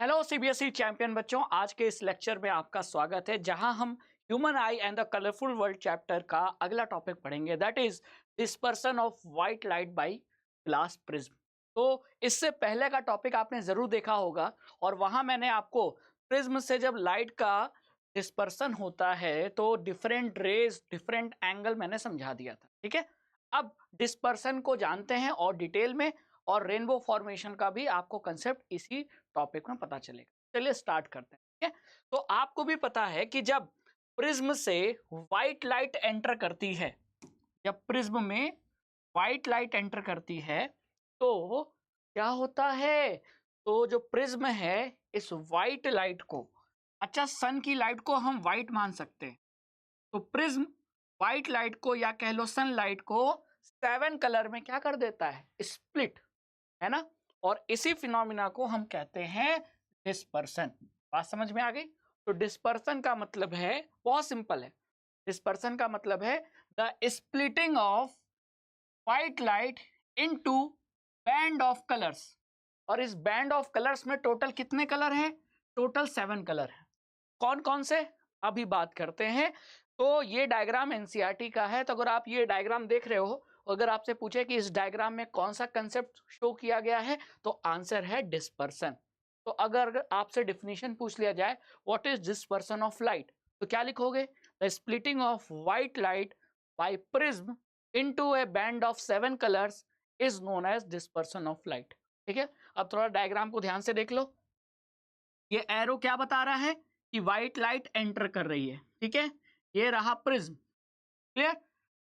Hello CBSE champion बच्चों, आज के इस लेक्चर में आपका स्वागत है जहां हम human I and the colourful world chapter का अगला टॉपिक पढ़ेंगे, that is dispersion of white light bye glass prism. तो इससे पहले का टॉपिक आपने जरूर देखा होगा और वहां मैंने आपको प्रिज्म से जब लाइट का डिस्पर्सन होता है तो डिफरेंट रेज डिफरेंट एंगल मैंने समझा दिया था। ठीक है, अब डिस्पर्सन को जानते हैं और डिटेल में, और रेनबो फॉर्मेशन का भी आपको कंसेप्ट इसी टॉपिक में पता चलेगा। चलिए स्टार्ट करते हैं। ठीक है, तो आपको भी पता है कि जब प्रिज्म से व्हाइट लाइट एंटर करती है, जब प्रिज्म में व्हाइट लाइट एंटर करती है तो क्या होता है, तो जो प्रिज्म है इस व्हाइट लाइट को, अच्छा सन की लाइट को हम व्हाइट मान सकते हैं, तो प्रिज्म व्हाइट लाइट को या कह लो सनलाइट को 7 कलर में क्या कर देता है, स्प्लिट, है ना। और इसी फिनोमिना को हम कहते हैं डिस्पर्सन। बात समझ में आ गई? तो डिस्पर्सन का मतलब है, बहुत सिंपल है, डिस्पर्सन का मतलब है the splitting of white light into band of colours. और इस बैंड ऑफ कलर्स में टोटल कितने कलर हैं? टोटल 7 कलर हैं। कौन कौन से अभी बात करते हैं। तो ये डायग्राम एनसीईआरटी का है, तो अगर आप ये डायग्राम देख रहे हो, अगर आपसे पूछे कि इस डायग्राम में कौन सा कंसेप्ट शो किया गया है, तो आंसर है डिस्पर्सन। तो अगर आपसे डिफिनीशन पूछ लिया जाए what is dispersion of light, तो क्या लिखोगे? The splitting of white light by prism into a band of 7 colours is known as dispersion of light. ठीक है, अब थोड़ा डायग्राम को ध्यान से देख लो। ये एरो क्या बता रहा है कि व्हाइट लाइट एंटर कर रही है। ठीक है, ये रहा प्रिज्म, क्लियर।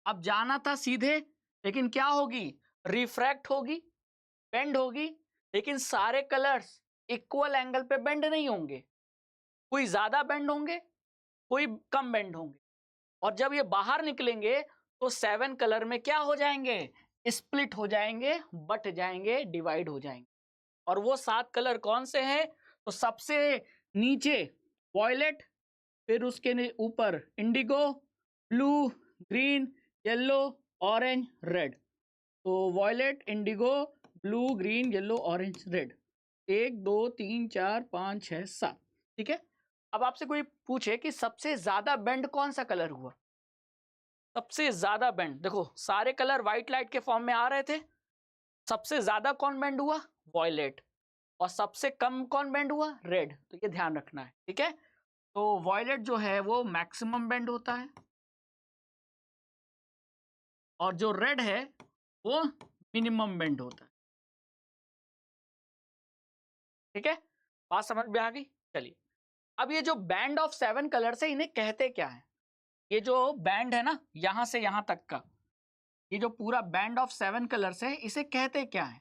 अब जाना था सीधे, लेकिन क्या होगी, रिफ्रैक्ट होगी, बेंड होगी, लेकिन सारे कलर्स इक्वल एंगल पे बेंड नहीं होंगे, कोई ज्यादा बेंड होंगे, कोई कम बेंड होंगे। और जब ये बाहर निकलेंगे तो 7 कलर में क्या हो जाएंगे, स्प्लिट हो जाएंगे, बट जाएंगे, डिवाइड हो जाएंगे। और वो 7 कलर कौन से हैं? तो सबसे नीचे वॉयलेट, फिर उसके ऊपर indigo, blue, green, yellow, orange, red. तो violet, indigo, blue, green, yellow, orange, red, 1 2 3 4 5 6 7। ठीक है, अब आपसे कोई पूछे कि सबसे ज्यादा बेंड कौन सा कलर हुआ, सबसे ज्यादा बेंड, देखो सारे कलर व्हाइट लाइट के फॉर्म में आ रहे थे, सबसे ज्यादा कौन बेंड हुआ? वॉयलेट। और सबसे कम कौन बेंड हुआ? रेड। तो ये ध्यान रखना है। ठीक है, तो वॉयलेट जो है वो मैक्सिमम बेंड होता है, और जो रेड है वो मिनिमम बेंड होता है। ठीक है, बात समझ में आ गई? चलिए, अब ये जो बैंड ऑफ 7 कलर्स है इन्हें कहते क्या है? ये जो बैंड है ना, यहां से यहां तक का, ये जो पूरा बैंड ऑफ 7 कलर्स है, इसे कहते क्या है?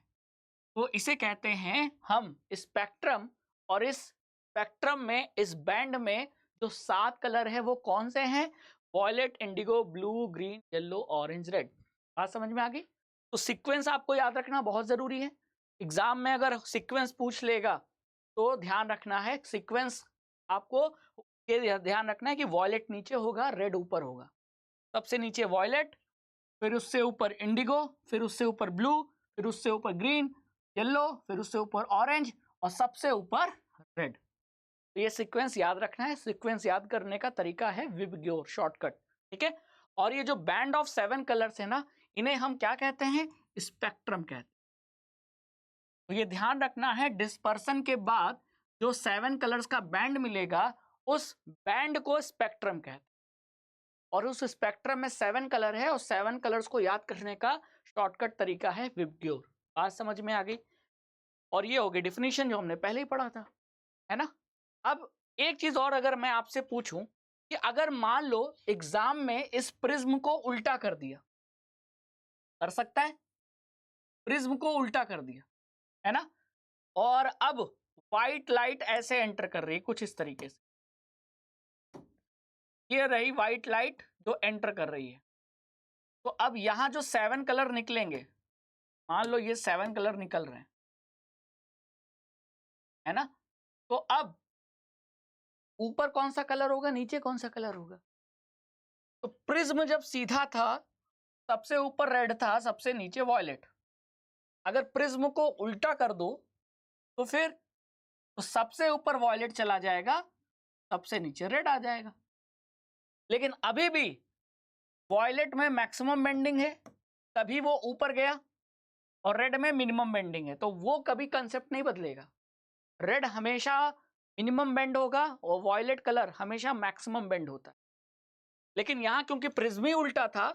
तो इसे कहते हैं हम स्पेक्ट्रम। और इस स्पेक्ट्रम में, इस बैंड में जो 7 कलर है वो कौन से हैं? Violet, indigo, blue, green, yellow, orange, red. बात समझ में आ गई? तो सीक्वेंस आपको याद रखना बहुत जरूरी है। एग्जाम में अगर सीक्वेंस पूछ लेगा तो ध्यान रखना है, सीक्वेंस आपको ये ध्यान रखना है कि वॉयलेट नीचे होगा, रेड ऊपर होगा। सबसे नीचे वॉयलेट, फिर उससे ऊपर इंडिगो, फिर उससे ऊपर ब्लू, फिर उससे ऊपर ग्रीन, येलो, फिर उससे ऊपर ऑरेंज, और सबसे ऊपर रेड। तो ये सीक्वेंस याद रखना है। सीक्वेंस याद करने का तरीका है विबग्योर शॉर्टकट। ठीक है, और ये जो बैंड ऑफ 7 कलर्स है ना, इन्हें हम क्या कहते हैं? स्पेक्ट्रम कहते हैं। तो ये ध्यान रखना है, डिस्पर्सन के बाद जो 7 कलर्स का बैंड मिलेगा उस बैंड को स्पेक्ट्रम कहते हैं। और उस स्पेक्ट्रम में 7 कलर है, और 7 कलर्स को याद करने का शॉर्टकट तरीका है विबग्योर। बात समझ में आ गई? और ये हो गई डिफिनीशन जो हमने पहले ही पढ़ा था, है ना। अब एक चीज और अगर मैं आपसे पूछूं कि अगर मान लो एग्जाम में इस प्रिज्म को उल्टा कर दिया, कर सकता है? प्रिज्म को उल्टा कर दिया, है ना, और अब व्हाइट लाइट ऐसे एंटर कर रही है कुछ इस तरीके से, ये रही व्हाइट लाइट जो एंटर कर रही है। तो अब यहां जो 7 कलर निकलेंगे, मान लो ये 7 कलर निकल रहे हैं, है ना, तो अब ऊपर कौन सा कलर होगा, नीचे कौन सा कलर होगा? तो प्रिज्म जब सीधा था, सबसे ऊपर रेड था, सबसे नीचे वॉयलेट। अगर प्रिज्म को उल्टा कर दो तो फिर तो सबसे ऊपर वॉयलेट चला जाएगा, सबसे नीचे रेड आ जाएगा। लेकिन अभी भी वॉयलेट में मैक्सिमम बेंडिंग है, तभी वो ऊपर गया, और रेड में मिनिमम बेंडिंग है, तो वो कभी कंसेप्ट नहीं बदलेगा। रेड हमेशा मिनिमम बेंड होगा और वॉयलेट कलर हमेशा मैक्सिमम बेंड होता है। लेकिन यहाँ क्योंकि प्रिज्म ही उल्टा था,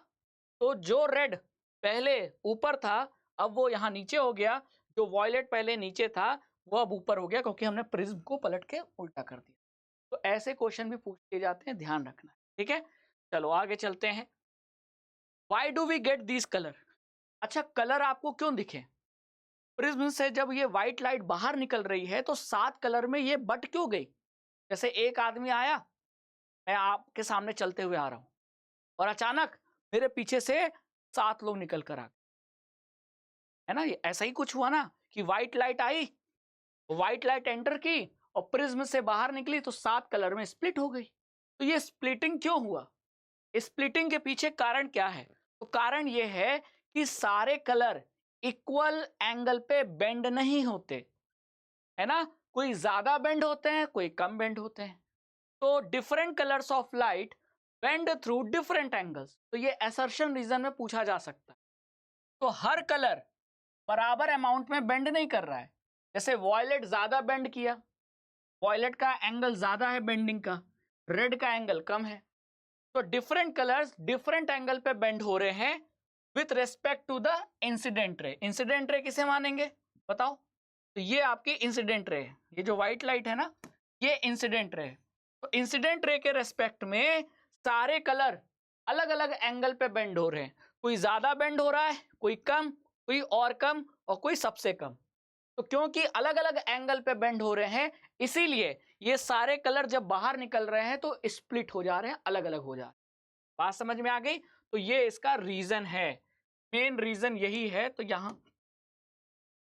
तो जो रेड पहले ऊपर था अब वो यहाँ नीचे हो गया, जो वॉयलेट पहले नीचे था वो अब ऊपर हो गया, क्योंकि हमने प्रिज्म को पलट के उल्टा कर दिया। तो ऐसे क्वेश्चन भी पूछ लिए जाते हैं, ध्यान रखना। ठीक है, चलो आगे चलते हैं। Why do we get this colour? अच्छा, कलर आपको क्यों दिखे? प्रिज्म से जब ये व्हाइट लाइट बाहर निकल रही है तो 7 कलर में ये बट क्यों गई? जैसे एक आदमी आया, मैं आपके सामने चलते हुए आ रहा हूं, और अचानक मेरे पीछे से 7 लोग निकल कर आ गए, है ना? ये ऐसा ही कुछ हुआ ना, कि व्हाइट लाइट आई, व्हाइट लाइट एंटर की और प्रिज्म से बाहर निकली तो 7 कलर में स्प्लिट हो गई। तो ये स्प्लिटिंग क्यों हुआ? स्प्लिटिंग के पीछे कारण क्या है? तो कारण ये है कि सारे कलर इक्वल एंगल पे बेंड नहीं होते, है ना? कोई ज्यादा बेंड होते हैं, कोई कम बेंड होते हैं। तो different colours of light bend through different angles. तो ये असर्शन रीजन में पूछा जा सकता है। तो हर कलर बराबर अमाउंट में बेंड नहीं कर रहा है। जैसे वॉयलेट ज्यादा बेंड किया, वॉयलेट का एंगल ज्यादा है बेंडिंग का, रेड का एंगल कम है। तो डिफरेंट कलर्स डिफरेंट एंगल पे बेंड हो रहे हैं with respect to the incident ray. Incident ray किसे मानेंगे बताओ? तो ये आपकी इंसिडेंट रे है, ये जो व्हाइट लाइट है ना, ये इंसिडेंट रे है। तो इंसिडेंट रे के रेस्पेक्ट में सारे कलर अलग अलग एंगल पे बेंड हो रहे हैं। कोई ज्यादा बेंड हो रहा है, कोई कम, कोई और कम, और कोई सबसे कम। तो क्योंकि अलग अलग एंगल पे बेंड हो रहे हैं, इसीलिए ये सारे कलर जब बाहर निकल रहे हैं तो स्प्लिट हो जा रहे हैं, अलग अलग हो जा रहे हैं। बात समझ में आ गई? तो ये इसका रीजन है, मेन रीजन यही है। तो यहां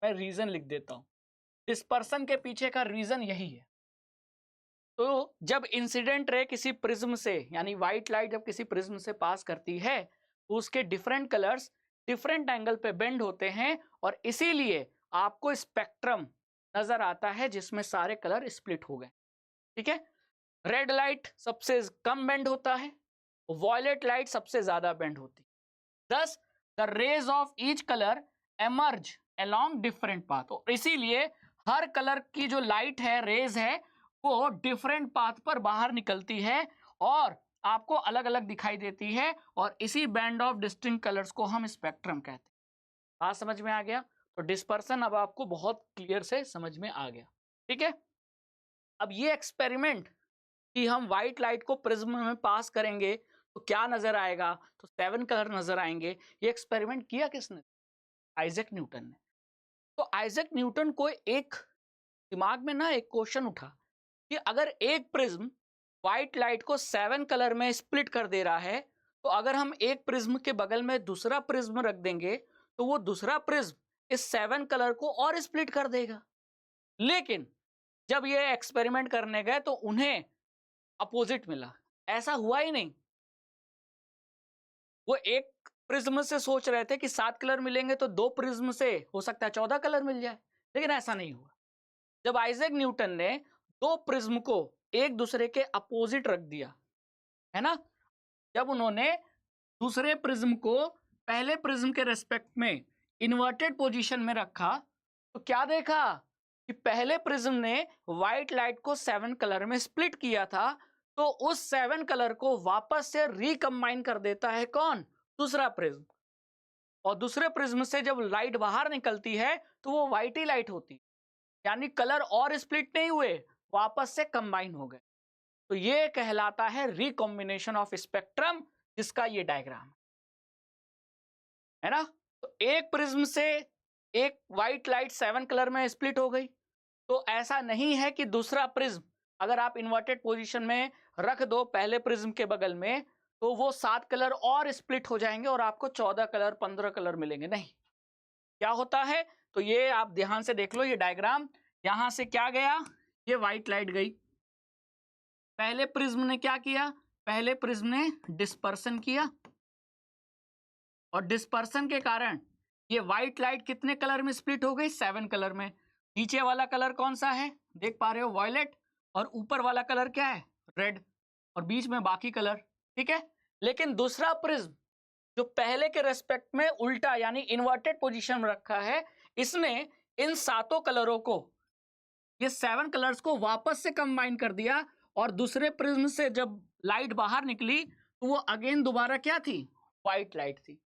मैं रीजन लिख देता हूं, डिस्पर्सन के पीछे का रीजन यही है। तो जब इंसिडेंट रे किसी प्रिज्म से, यानी व्हाइट लाइट जब किसी प्रिज्म से पास करती है, तो उसके डिफरेंट कलर्स डिफरेंट एंगल पे बेंड होते हैं, और इसीलिए आपको स्पेक्ट्रम नजर आता है जिसमें सारे कलर स्प्लिट हो गए। ठीक है, रेड लाइट सबसे कम बेंड होता है, वॉयलेट लाइट सबसे ज्यादा बेंड होती है। Thus the rays of each colour emerge along different path. और इसीलिए हर कलर की जो लाइट है, रेज है, वो डिफरेंट पाथ पर बाहर निकलती है और आपको अलग अलग दिखाई देती है, और इसी बैंड ऑफ डिस्टिंक्ट कलर्स को हम स्पेक्ट्रम कहते हैं। बात समझ में आ गया? तो डिस्पर्सन अब आपको बहुत क्लियर से समझ में आ गया। ठीक है, अब ये एक्सपेरिमेंट कि हम व्हाइट लाइट को प्रिज्म में पास करेंगे तो क्या नजर आएगा, तो 7 कलर नजर आएंगे। ये एक्सपेरिमेंट किया किसने? आइजैक न्यूटन ने। तो आइजैक न्यूटन को एक दिमाग में ना एक क्वेश्चन उठा कि अगर एक प्रिज्म व्हाइट लाइट को 7 कलर में स्प्लिट कर दे रहा है, तो अगर हम एक प्रिज्म के बगल में दूसरा प्रिज्म रख देंगे तो वो दूसरा प्रिज्म इस 7 कलर को और स्प्लिट कर देगा। लेकिन जब ये एक्सपेरिमेंट करने गए तो उन्हें अपोजिट मिला, ऐसा हुआ ही नहीं। वो एक प्रिज्म से सोच रहे थे कि 7 कलर मिलेंगे तो 2 प्रिज्म से हो सकता है 14 कलर मिल जाए, लेकिन ऐसा नहीं हुआ। जब आइजैक न्यूटन ने 2 प्रिज्म को एक दूसरे के अपोजिट रख दिया, है ना, जब उन्होंने दूसरे प्रिज्म को पहले प्रिज्म के रेस्पेक्ट में इन्वर्टेड पोजीशन में रखा, तो क्या देखा कि पहले प्रिज्म ने व्हाइट लाइट को 7 कलर में स्प्लिट किया था, तो उस 7 कलर को वापस से रिकम्बाइन कर देता है कौन? दूसरा प्रिज्म। और दूसरे प्रिज्म से जब लाइट बाहर निकलती है तो वो व्हाइट ही लाइट होती, यानी कलर और स्प्लिट नहीं हुए, वापस से कंबाइन हो गए। तो ये कहलाता है रिकॉम्बिनेशन ऑफ स्पेक्ट्रम, जिसका ये डायग्राम है ना। तो एक प्रिज्म से एक व्हाइट लाइट 7 कलर में स्प्लिट हो गई, तो ऐसा नहीं है कि दूसरा प्रिज्म अगर आप इन्वर्टेड पोजीशन में रख दो पहले प्रिज्म के बगल में, तो वो 7 कलर और स्प्लिट हो जाएंगे और आपको 14 कलर 15 कलर मिलेंगे। नहीं, क्या होता है, तो ये आप ध्यान से देख लो, ये डायग्राम, यहां से क्या गया, ये व्हाइट लाइट गई, पहले प्रिज्म ने क्या किया, पहले प्रिज्म ने डिस्पर्सन किया, और डिस्पर्सन के कारण ये व्हाइट लाइट कितने कलर में स्प्लिट हो गई? 7 कलर में। नीचे वाला कलर कौन सा है, देख पा रहे हो, वॉयलेट, और ऊपर वाला कलर क्या है, रेड, और बीच में बाकी कलर, ठीक है। लेकिन दूसरा प्रिज्म जो पहले के रेस्पेक्ट में उल्टा यानी इन्वर्टेड पोजीशन में रखा है, इसने इन सातों कलरों को, ये 7 कलर्स को वापस से कंबाइन कर दिया, और दूसरे प्रिज्म से जब लाइट बाहर निकली तो वो अगेन दोबारा क्या थी, व्हाइट लाइट थी।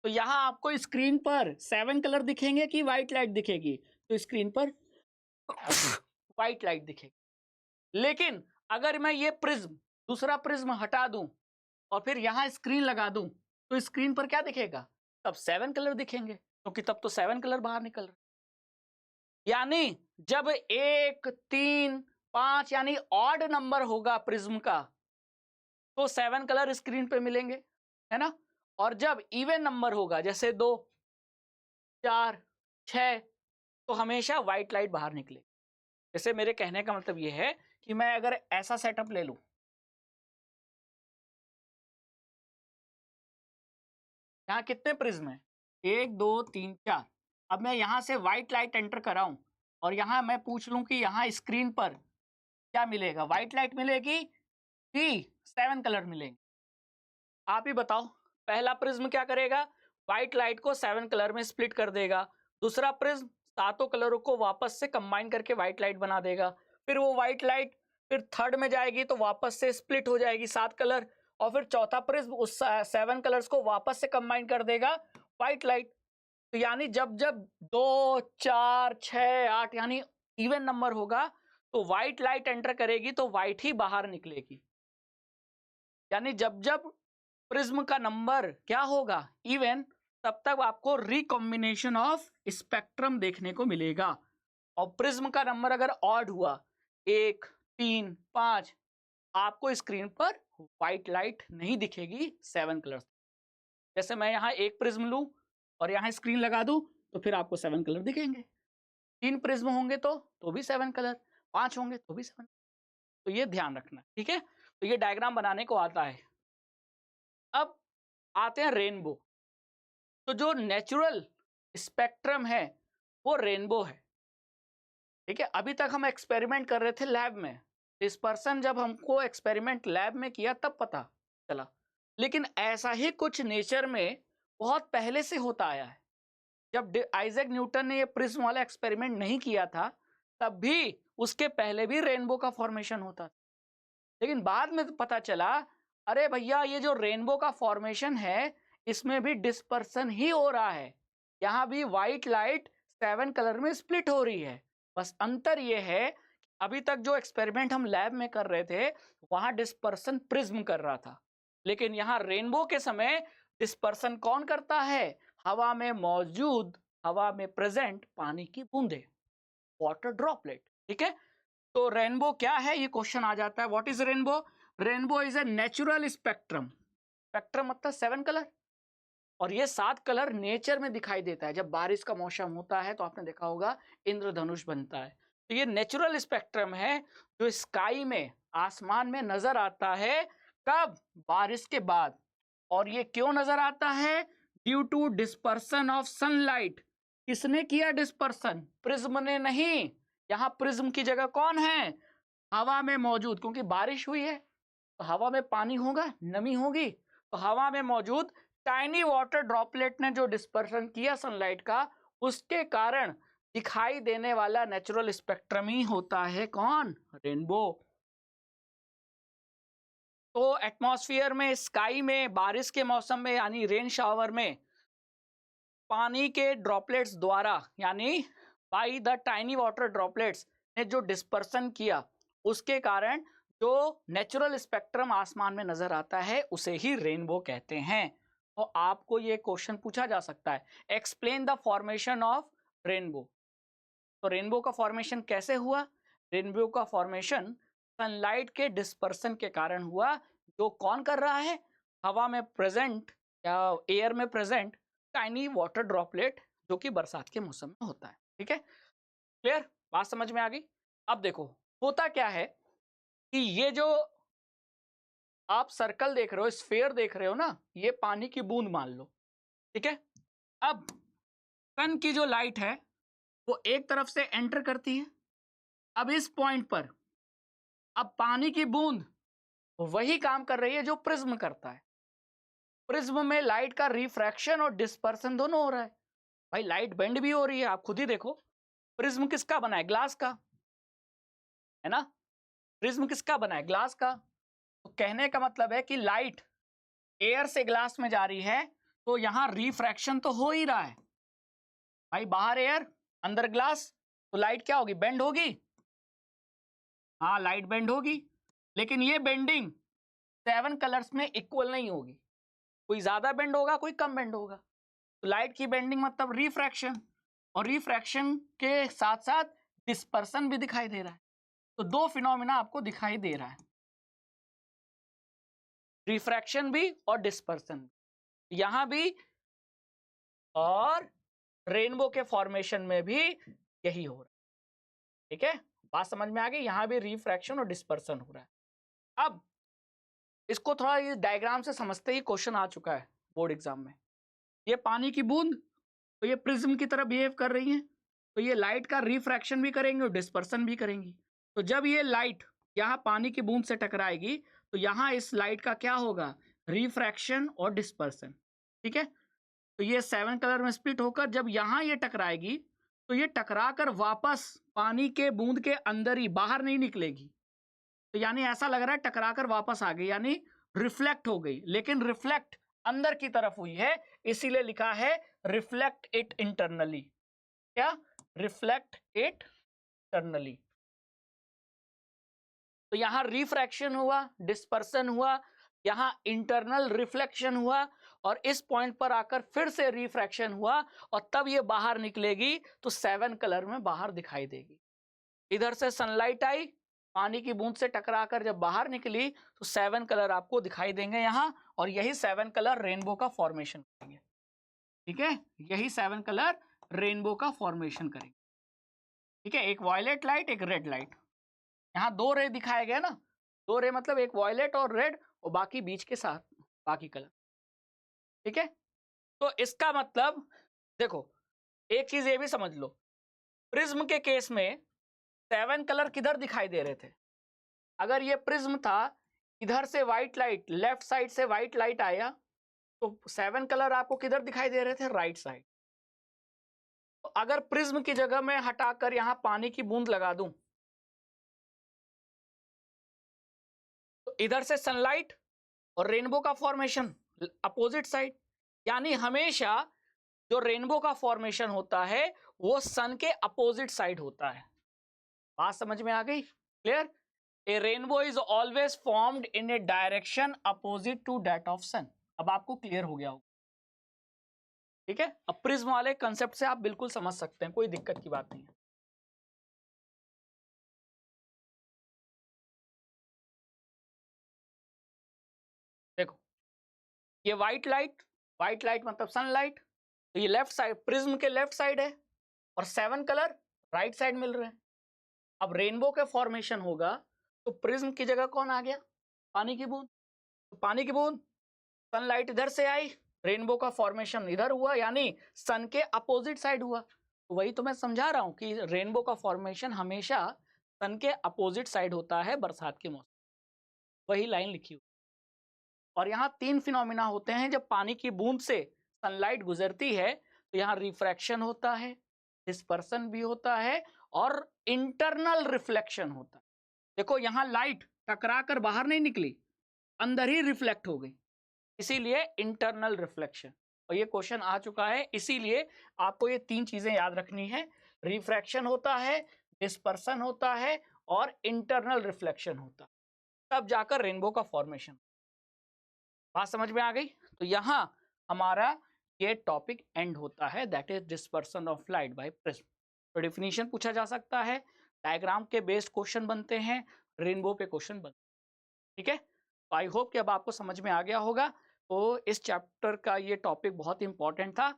तो यहां आपको स्क्रीन पर 7 कलर दिखेंगे कि व्हाइट लाइट दिखेगी, तो स्क्रीन पर व्हाइट लाइट दिखेगी। लेकिन अगर मैं ये प्रिज्म, दूसरा प्रिज्म हटा दूं और फिर यहां स्क्रीन लगा दूं, तो स्क्रीन पर क्या दिखेगा, तब 7 कलर दिखेंगे, क्योंकि तब तो 7 कलर बाहर निकल रहे। यानी जब 1, 3, 5 यानी ऑड नंबर होगा प्रिज्म का, तो 7 कलर स्क्रीन पे मिलेंगे, है ना। और जब इवन नंबर होगा, जैसे 2, 4, 6, तो हमेशा व्हाइट लाइट बाहर निकले। जैसे मेरे कहने का मतलब यह है कि मैं अगर ऐसा सेटअप ले लूं, यहाँ कितने प्रिज्म है, 1, 2, 3, 4। अब मैं यहां से व्हाइट लाइट एंटर कराऊं और यहां मैं पूछ लूं कि यहां स्क्रीन पर क्या मिलेगा, व्हाइट लाइट मिलेगी कि 7 कलर मिलेंगे, आप ही बताओ। पहला प्रिज्म क्या करेगा, व्हाइट लाइट को 7 कलर में स्प्लिट कर देगा। दूसरा प्रिज्म सातों कलरों को वापस से कंबाइन करके व्हाइट लाइट बना देगा। फिर वो व्हाइट लाइट फिर थर्ड में जाएगी तो वापस से स्प्लिट हो जाएगी 7 कलर, और फिर चौथा प्रिज्म उस 7 कलर्स को वापस से कंबाइन कर देगा व्हाइट लाइट। तो यानी जब जब 2, 4, 6, 8 यानी इवन नंबर होगा, तो व्हाइट लाइट एंटर करेगी तो व्हाइट ही बाहर निकलेगी। यानी जब जब प्रिज्म का नंबर क्या होगा, इवन, तब तक आपको रिकॉम्बिनेशन ऑफ स्पेक्ट्रम देखने को मिलेगा। और प्रिज्म का नंबर अगर ऑड हुआ, 1, 3, 5, आपको स्क्रीन पर व्हाइट लाइट नहीं दिखेगी 7 कलर। जैसे मैं यहाँ एक प्रिज्म लूं और यहाँ स्क्रीन लगा दूं, तो फिर आपको 7 कलर दिखेंगे। 3 प्रिज्म होंगे तो भी 7 कलर, 5 होंगे तो भी 7। तो ये ध्यान रखना, ठीक है। तो ये डायग्राम बनाने को आता है। अब आते हैं रेनबो। तो जो नेचुरल स्पेक्ट्रम है वो रेनबो है, ठीक है। अभी तक हम एक्सपेरिमेंट कर रहे थे लैब में, डिस्पर्सन जब हमको एक्सपेरिमेंट लैब में किया तब पता चला। लेकिन ऐसा ही कुछ नेचर में बहुत पहले से होता आया है। जब आइजैक न्यूटन ने ये प्रिज्म वाला एक्सपेरिमेंट नहीं किया था, तब भी उसके पहले भी रेनबो का फॉर्मेशन होता था। लेकिन बाद में पता चला, अरे भैया ये जो रेनबो का फॉर्मेशन है, इसमें भी डिस्पर्सन ही हो रहा है। यहाँ भी व्हाइट लाइट 7 कलर में स्प्लिट हो रही है। बस अंतर ये है, अभी तक जो एक्सपेरिमेंट हम लैब में कर रहे थे, वहां डिस्पर्सन प्रिज्म कर रहा था। लेकिन यहाँ रेनबो के समय डिस्पर्सन कौन करता है, हवा में मौजूद, हवा में प्रेजेंट पानी की बूंदे, वाटर ड्रॉपलेट, ठीक है। तो रेनबो क्या है, ये क्वेश्चन आ जाता है। What is rainbow? Rainbow is a natural spectrum. Spectrum मतलब 7 कलर, और ये 7 कलर नेचर में दिखाई देता है। जब बारिश का मौसम होता है तो आपने देखा होगा इंद्रधनुष बनता है। तो ये नेचुरल स्पेक्ट्रम है जो स्काई में, आसमान में नजर आता है। कब? बारिश के बाद। और ये क्यों नजर आता है? Due to dispersion of sunlight. किसने किया डिस्पर्सन? प्रिज्म ने नहीं। यहाँ प्रिज्म की जगह कौन है? हवा में मौजूद, क्योंकि बारिश हुई है तो हवा में पानी होगा, नमी होगी, तो हवा में मौजूद टाइनी वाटर ड्रॉपलेट ने जो डिस्पर्सन किया सनलाइट का, उसके कारण दिखाई देने वाला नेचुरल स्पेक्ट्रम ही होता है कौन? रेनबो। तो एटमॉस्फेयर में, स्काई में, बारिश के मौसम में यानी रेन शावर में पानी के ड्रॉपलेट्स द्वारा, यानी by the tiny water droplets ने जो डिस्पर्सन किया, उसके कारण जो नेचुरल स्पेक्ट्रम आसमान में नजर आता है, उसे ही रेनबो कहते हैं। तो आपको ये क्वेश्चन पूछा जा सकता है, explain the formation of rainbow. तो रेनबो का फॉर्मेशन कैसे हुआ? रेनबो का फॉर्मेशन सनलाइट के डिस्पर्सन के कारण हुआ, जो कौन कर रहा है? हवा में प्रेजेंट या एयर में प्रेजेंट टाइनी वाटर ड्रॉपलेट, जो कि बरसात के मौसम में होता है, ठीक है। क्लियर? बात समझ में आ गई? अब देखो होता क्या है कि ये जो आप सर्कल देख रहे हो, स्फीयर देख रहे हो ना, ये पानी की बूंद मान लो, ठीक है। अब सन की जो लाइट है वो एक तरफ से एंटर करती है। अब इस पॉइंट पर अब पानी की बूंद वही काम कर रही है जो प्रिज्म करता है। प्रिज्म में लाइट का रिफ्रैक्शन और डिस्पर्सन दोनों हो रहा है। भाई लाइट बेंड भी हो रही है, आप खुद ही देखो। प्रिज्म किसका बना है? ग्लास का, है ना। प्रिज्म किसका बना है? ग्लास का। तो कहने का मतलब है कि लाइट एयर से ग्लास में जा रही है, तो यहां रिफ्रैक्शन तो हो ही रहा है। भाई बाहर एयर, अंदर ग्लास, तो लाइट क्या होगी? बेंड होगी। हाँ, लाइट बेंड होगी, लेकिन ये बेंडिंग 7 कलर्स में इक्वल नहीं होगी। कोई ज्यादा बेंड होगा, कोई कम बेंड होगा। तो लाइट की बेंडिंग मतलब रिफ्रैक्शन, और रिफ्रैक्शन के साथ साथ डिस्पर्सन भी दिखाई दे रहा है। तो दो फिनोमिना आपको दिखाई दे रहा है, रिफ्रैक्शन भी और डिस्पर्सन। यहां भी और रेनबो के फॉर्मेशन में भी यही हो रहा है। ठीक है, बात समझ में आ गई। यहां भी रिफ्रैक्शन और डिस्पर्सन हो रहा है। अब इसको थोड़ा ये डायग्राम से समझते ही क्वेश्चन आ चुका है बोर्ड एग्जाम में। ये पानी की बूंद, तो ये प्रिज्म की तरह बिहेव कर रही है, तो ये लाइट का रिफ्रैक्शन भी करेंगे और डिस्पर्सन भी करेंगी। तो जब ये लाइट यहाँ पानी की बूंद से टकराएगी, तो यहाँ इस लाइट का क्या होगा? रिफ्रैक्शन और डिस्पर्सन। ठीक है, तो ये 7 कलर में स्प्लिट होकर जब यहाँ ये टकराएगी, तो ये टकरा कर वापस पानी के बूंद के अंदर ही, बाहर नहीं निकलेगी। तो यानी ऐसा लग रहा है टकरा कर वापस आ गई, यानी रिफ्लेक्ट हो गई, लेकिन रिफ्लेक्ट अंदर की तरफ हुई है, इसीलिए लिखा है रिफ्लेक्ट इट इंटरनली। क्या? Reflect it internally. तो यहां रिफ्रैक्शन हुआ, डिस्पर्सन हुआ, यहां इंटरनल रिफ्लेक्शन हुआ, और इस पॉइंट पर आकर फिर से रिफ्रैक्शन हुआ, और तब ये बाहर निकलेगी तो 7 कलर में बाहर दिखाई देगी। इधर से सनलाइट आई, पानी की बूंद से टकराकर जब बाहर निकली, तो 7 कलर आपको दिखाई देंगे यहां, और यही 7 कलर रेनबो का फॉर्मेशन करेंगे। ठीक है, यही 7 कलर रेनबो का फॉर्मेशन करेंगे। ठीक है, एक वायलेट लाइट, एक रेड लाइट। यहाँ 2 रे दिखाए गए ना, 2 रे मतलब एक वायलेट और रेड, और बाकी बीच के साथ बाकी कलर। ठीक है, तो इसका मतलब देखो, एक चीज ये भी समझ लो, प्रिज्म के केस में 7 कलर किधर दिखाई दे रहे थे? अगर ये प्रिज्म था, इधर से व्हाइट लाइट, लेफ्ट साइड से व्हाइट लाइट आया, तो 7 कलर आपको किधर दिखाई दे रहे थे? Right side. तो अगर प्रिज्म की जगह में हटाकर यहां पानी की बूंद लगा दूं, तो इधर से सनलाइट और रेनबो का फॉर्मेशन अपोजिट साइड। यानी हमेशा जो रेनबो का फॉर्मेशन होता है वो सन के अपोजिट साइड होता है। बात समझ में आ गई? Clear? A rainbow is always formed in a direction opposite to that of sun. अब आपको क्लियर हो गया होगा। ठीक है, अब प्रिज्म वाले कंसेप्ट से आप बिल्कुल समझ सकते हैं, कोई दिक्कत की बात नहीं है। देखो, ये व्हाइट लाइट मतलब सनलाइट, तो ये लेफ्ट साइड, प्रिज्म के लेफ्ट साइड है, और 7 कलर राइट साइड मिल रहे हैं। अब रेनबो के फॉर्मेशन होगा, तो प्रिज्म की जगह कौन आ गया? पानी की बूंद। तो पानी की बूंद, सनलाइट इधर से आई, रेनबो का फॉर्मेशन इधर हुआ, यानी सन के अपोजिट साइड हुआ। तो वही तो मैं समझा रहा हूं कि रेनबो का फॉर्मेशन हमेशा सन के अपोजिट साइड होता है बरसात के मौसम। वही लाइन लिखी हुई। और यहाँ 3 फिनोमिना होते हैं जब पानी की बूंद से सनलाइट गुजरती है, तो यहाँ रिफ्रैक्शन होता है, डिस्पर्सन भी होता है, और इंटरनल रिफ्लेक्शन होता है। देखो यहाँ लाइट टकरा कर बाहर नहीं निकली, अंदर ही रिफ्लेक्ट हो गई, इसीलिए इंटरनल रिफ्लेक्शन। और ये क्वेश्चन आ चुका है, इसीलिए आपको ये 3 चीजें याद रखनी है। रिफ्रैक्शन होता है, डिस्पर्सन होता है, और इंटरनल रिफ्लेक्शन होता है, तब जाकर रेनबो का फॉर्मेशन। बात समझ में आ गई? तो यहाँ हमारा ये टॉपिक एंड होता है, that is dispersion of light by prism. तो डिफिनीशन पूछा जा सकता है, डायग्राम के बेस्ड क्वेश्चन बनते हैं, रेनबो पे क्वेश्चन बनते हैं। ठीक है, तो आई होप कि अब आपको समझ में आ गया होगा। तो इस चैप्टर का ये टॉपिक बहुत इंपॉर्टेंट था।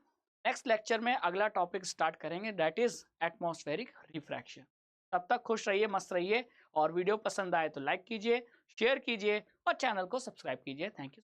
नेक्स्ट लेक्चर में अगला टॉपिक स्टार्ट करेंगे, दैट इज एटमॉस्फेरिक रिफ्रैक्शन। तब तक खुश रहिए, मस्त रहिए, और वीडियो पसंद आए तो लाइक कीजिए, शेयर कीजिए, और चैनल को सब्सक्राइब कीजिए। Thank you.